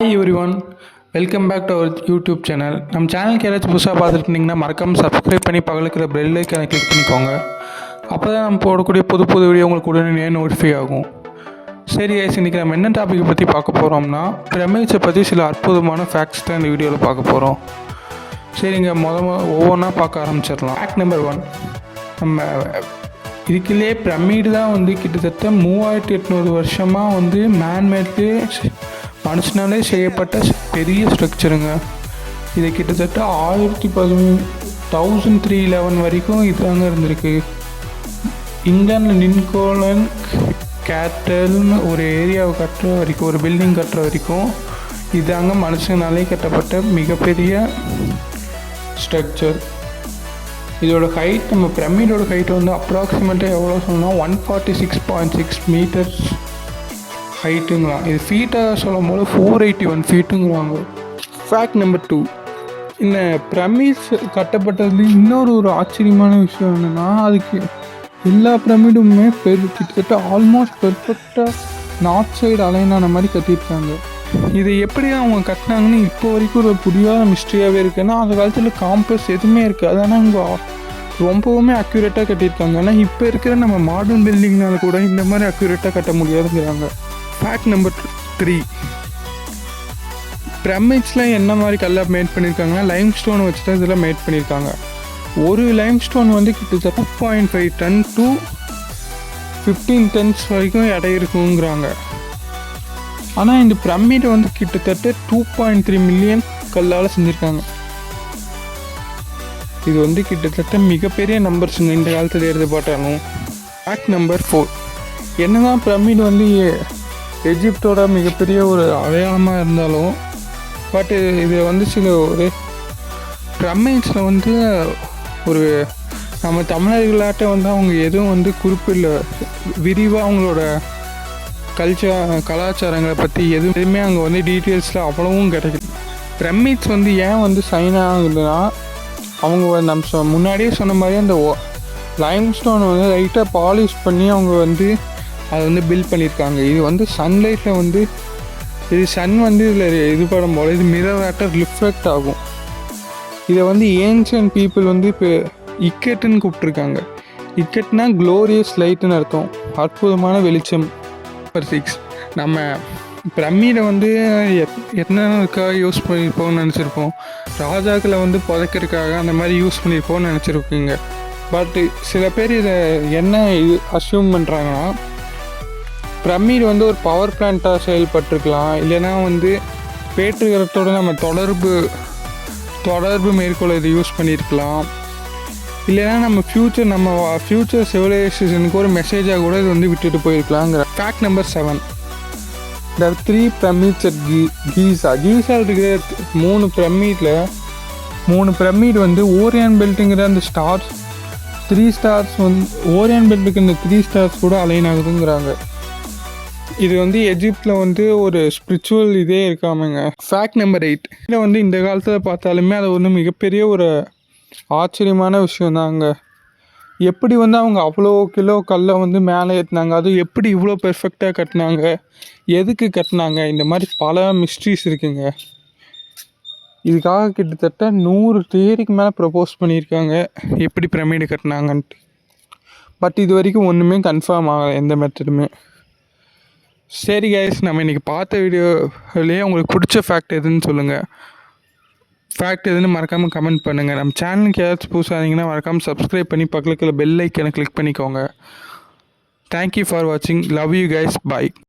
Hi everyone, welcome back to our YouTube channel. நம்ம சேனலுக்கு யாராச்சும் புதுசாக பார்த்துருந்தீங்கன்னா மறக்காமல் சப்ஸ்கிரைப் பண்ணி பக்கத்தில் பெல் ஐக்கானை கிளிக் பண்ணிக்கோங்க. அப்போ தான் நம்ம போடக்கூடிய புது புது வீடியோ உங்களுக்கு உடனே நோட்டிஃபை ஆகும். சரி கைஸ், இன்றைக்கி நம்ம என்ன டாப்பிக்கை பற்றி பார்க்க போகிறோம்னா பிரமிட்ஸை பற்றி சில அற்புதமான ஃபேக்ட்ஸ் தான் இந்த வீடியோவில் பார்க்க போகிறோம். சரிங்க, ஒவ்வொன்றா பார்க்க ஆரம்பிச்சிடலாம். ஃபேக்ட் நம்பர் 1, நம்ம இதுக்குள்ளே பிரமிடு தான் வந்து கிட்டத்தட்ட 3800 வருஷமாக வந்து மேன்மேட்லேயே மனுஷனாலே செய்யப்பட்ட பெரிய ஸ்ட்ரக்சருங்க. இது கிட்டத்தட்ட 1311 வரைக்கும் இதாங்க இருந்திருக்கு. இங்கிலாண்டில் லின்கோலன் கேட்டல்னு ஒரு ஏரியாவை கட்டுற வரைக்கும், ஒரு பில்டிங் கட்டுற வரைக்கும் இதாங்க மனுஷனாலே கட்டப்பட்ட மிகப்பெரிய ஸ்ட்ரக்சர். இதோட ஹைட், நம்ம பிரமிடோட ஹைட் வந்து அப்ராக்சிமேட்டாக எவ்வளோ சொன்னால் 146.6 மீட்டர்ஸ் ஹைட்டுங்களாம். இது ஃபீட்டாக சொல்லும் போது 481 ஃபீட்டுங்கிறாங்க. ஃபேக்ட் நம்பர் 2, இந்த பிரமிட்ஸ் கட்டப்பட்டது இன்னொரு ஆச்சரியமான விஷயம் என்னென்னா, அதுக்கு எல்லா பிரமிடுமே கிட்டத்தட்ட ஆல்மோஸ்ட் பெர்ஃபெக்டாக நார்த் சைடு அலைனான மாதிரி கட்டியிருக்காங்க. இதை எப்படி அவங்க கட்டினாங்கன்னு இப்போ வரைக்கும் ஒரு புரியாத மிஸ்ட்ரியாகவே இருக்குது. ஏன்னா அந்த காலத்தில் காம்பஸ் எதுவுமே இருக்குது, அதனால் இங்கே ரொம்பவுமே அக்யூரேட்டாக கட்டியிருக்காங்க. ஆனால் இப்போ இருக்கிற நம்ம மாடர்ன் பில்டிங்னால கூட இந்த மாதிரி அக்யூரேட்டாக கட்ட முடியாதுங்கிறாங்க. ஃபேக்ட் நம்பர் 3, பிரமிட்ஸில் என்ன மாதிரி கல்லை மேட் பண்ணியிருக்காங்கன்னா லைம் ஸ்டோன் வச்சு தான் இதெல்லாம் மேட் பண்ணியிருக்காங்க. ஒரு லைம் ஸ்டோன் வந்து கிட்டத்தட்ட 2.5 டன் to 15 tons வரைக்கும் எடை இருக்குங்கிறாங்க. ஆனால் இந்த பிரமிடை வந்து கிட்டத்தட்ட 2.3 மில்லியன் கல்லால் செஞ்சுருக்காங்க. இது வந்து கிட்டத்தட்ட மிகப்பெரிய நம்பர்ஸுங்க இந்த காலத்தில் எடுத்து பார்த்தாலும். ஃபேக்ட் நம்பர் 4, என்னதான் பிரமிட் வந்து எஜிப்டோட மிகப்பெரிய ஒரு அடையாளமாக இருந்தாலும், பட் இது வந்து சில ஒரு பிரமிட்ஸில் வந்து ஒரு நம்ம தமிழர்களாட்ட வந்து அவங்க எதுவும் வந்து குறிப்பில்லை, விரிவாக அவங்களோட கலாச்சாரங்களை பற்றி எதுவுமே அங்கே வந்து டீட்டெயில்ஸில் அவ்வளவும் கிடைக்குது. பிரமிட்ஸ் வந்து ஏன் வந்து சைன் ஆகுதுன்னா, அவங்க நம்ம முன்னாடியே சொன்ன மாதிரி அந்த லைம் ஸ்டோன் வந்து லைட்டாக பாலிஷ் பண்ணி அவங்க வந்து அதை வந்து பில்ட் பண்ணியிருக்காங்க. இது வந்து சன்லைட்டில் வந்து இது சன் வந்து இதில் இது படும் போல் இது மிரர் ஆட்டர் ரிஃப்ளெக்ட் ஆகும். இதை வந்து ஏன்ஷியன்ட் பீப்புள் வந்து இப்போ இக்கெட்டுன்னு கூப்பிட்ருக்காங்க. இக்கெட்னா க்ளோரியஸ் லைட்டுன்னு அர்த்தம், அற்புதமான வெளிச்சம். நம்பர் 6, நம்ம பிரமிடை வந்து என்னக்காக யூஸ் பண்ணியிருப்போம்னு நினச்சிருப்போம். ராஜாக்களை வந்து புதைக்கிறதுக்காக அந்த மாதிரி யூஸ் பண்ணியிருப்போம்னு நினச்சிருக்கீங்க. பட்டு சில பேர் இதை என்ன அஸ்யூம் பண்ணுறாங்கன்னா, பிரமிட் வந்து ஒரு பவர் பிளான்ட்டாக செயல்பட்டுருக்கலாம், இல்லைன்னா வந்து பேற்றுகிறதோடு நம்ம தொடர்பு மேற்கொள்ள இதை யூஸ் பண்ணியிருக்கலாம், இல்லைன்னா நம்ம ஃப்யூச்சர் சிவிலைசேஷனுக்கு ஒரு மெசேஜாக கூட இது வந்து விட்டுட்டு போயிருக்கலாங்கிற. ஃபேக்ட் நம்பர் 7, இந்த 3 பிரமிட்ஸ் அட் கீஸா இருக்கிற 3 பிரமிட் வந்து ஓரியன் பெல்ட்டுங்கிற அந்த ஸ்டார்ஸ் 3 ஸ்டார்ஸ் வந்து ஓரியன் பெல்ட்டுக்கு இந்த 3 ஸ்டார்ஸ் கூட அலைன் ஆகுதுங்கிறாங்க. இது வந்து எஜிப்டில் வந்து ஒரு ஸ்பிரிச்சுவல் இதே இருக்காமங்க. ஃபேக்ட் நம்பர் 8, இதில் வந்து இந்த காலத்தில் பார்த்தாலுமே அது வந்து மிகப்பெரிய ஒரு ஆச்சரியமான விஷயந்தாங்க. எப்படி வந்து அவங்க அவ்வளோ கிலோ கல்லை வந்து மேலே ஏற்றினாங்க, அது எப்படி இவ்வளோ பெர்ஃபெக்டாக கட்டினாங்க, எதுக்கு கட்டினாங்க, இந்த மாதிரி பல மிஸ்ட்ரிஸ் இருக்குங்க. இதுக்காக கிட்டத்தட்ட 100 தியரிக்கு மேலே ப்ரப்போஸ் பண்ணியிருக்காங்க எப்படி பிரமிடு கட்டினாங்கன்ட்டு. பட் இது வரைக்கும் ஒன்றுமே கன்ஃபார்ம் ஆகலை, எந்த மெத்தடுமே. சரி கைஸ், நம்ம இன்றைக்கி பார்த்த வீடியோலேயே உங்களுக்கு பிடிச்ச ஃபேக்ட் எதுன்னு சொல்லுங்கள். ஃபேக்ட் எதுன்னு மறக்காமல் கமெண்ட் பண்ணுங்கள். நம்ம சேனலுக்கு ஏதாச்சும் புதுசாக இருந்தீங்கன்னா மறக்காமல் சப்ஸ்கிரைப் பண்ணி பக்கத்தில் பெல் ஐக்கனை கிளிக் பண்ணிக்கோங்க. தேங்க்யூ ஃபார் வாட்சிங். Love you guys. பாய்.